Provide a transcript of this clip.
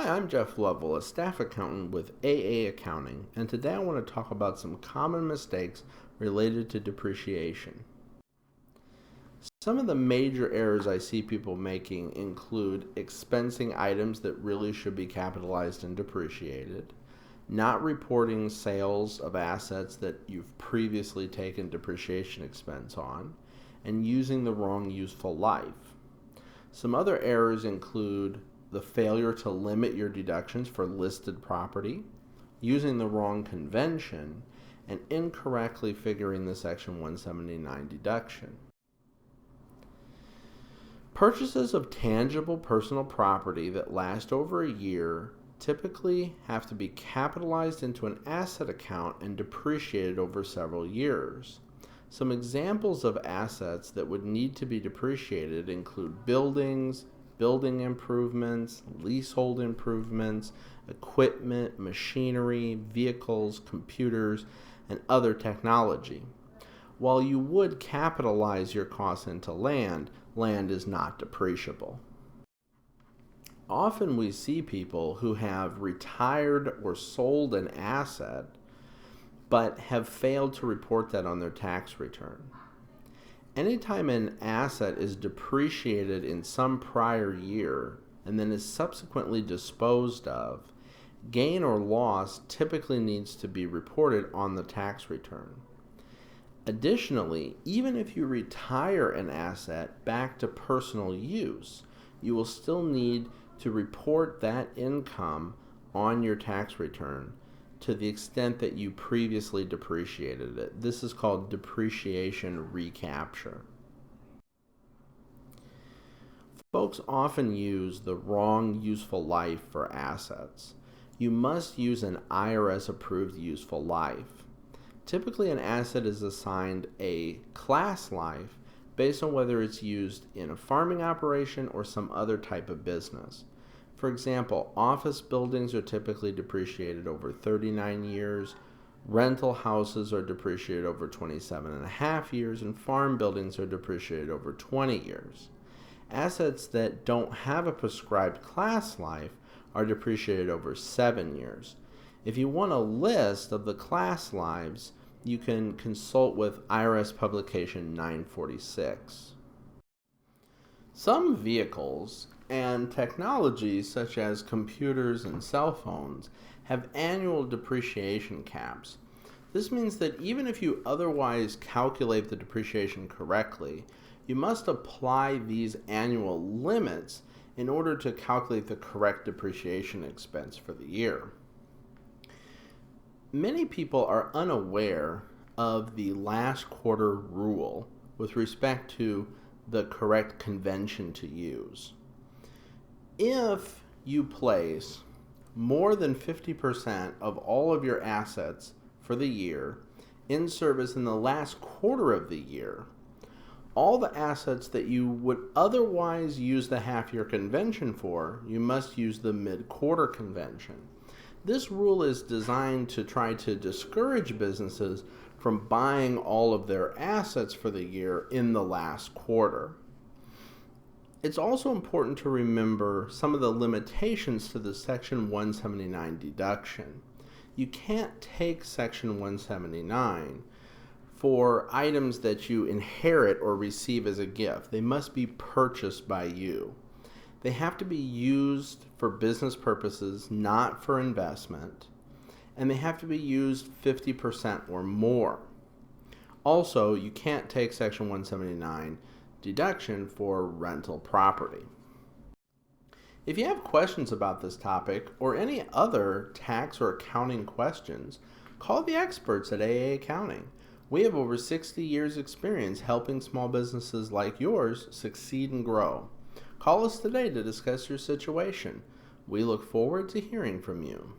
Hi, I'm Jeff Lovell, a staff accountant with AA Accounting, and today I want to talk about some common mistakes related to depreciation. Some of the major errors I see people making include expensing items that really should be capitalized and depreciated, not reporting sales of assets that you've previously taken depreciation expense on, and using the wrong useful life. Some other errors include the failure to limit your deductions for listed property, using the wrong convention, and incorrectly figuring the Section 179 deduction. Purchases of tangible personal property that last over a year typically have to be capitalized into an asset account and depreciated over several years. Some examples of assets that would need to be depreciated include buildings, building improvements, leasehold improvements, equipment, machinery, vehicles, computers, and other technology. While you would capitalize your costs into land, land is not depreciable. Often we see people who have retired or sold an asset but have failed to report that on their tax return. Anytime an asset is depreciated in some prior year and then is subsequently disposed of, gain or loss typically needs to be reported on the tax return. Additionally, even if you retire an asset back to personal use, you will still need to report that income on your tax return to the extent that you previously depreciated it. This is called depreciation recapture. Folks often use the wrong useful life for assets. You must use an IRS approved useful life. Typically, an asset is assigned a class life based on whether it's used in a farming operation or some other type of business. For example, office buildings are typically depreciated over 39 years, rental houses are depreciated over 27 and a half years, and farm buildings are depreciated over 20 years. Assets that don't have a prescribed class life are depreciated over 7 years. If you want a list of the class lives, you can consult with IRS Publication 946. Some vehicles and technologies such as computers and cell phones have annual depreciation caps. This means that even if you otherwise calculate the depreciation correctly, you must apply these annual limits in order to calculate the correct depreciation expense for the year. Many people are unaware of the last quarter rule with respect to the correct convention to use. If you place more than 50% of all of your assets for the year in service in the last quarter of the year, all the assets that you would otherwise use the half-year convention for, you must use the mid-quarter convention. This rule is designed to try to discourage businesses from buying all of their assets for the year in the last quarter. It's also important to remember some of the limitations to the Section 179 deduction. You can't take Section 179 for items that you inherit or receive as a gift. They must be purchased by you. They have to be used for business purposes, not for investment, and they have to be used 50% or more. Also, you can't take Section 179 deduction for rental property. If you have questions about this topic or any other tax or accounting questions, call the experts at AA Accounting. We have over 60 years experience helping small businesses like yours succeed and grow. Call us today to discuss your situation. We look forward to hearing from you.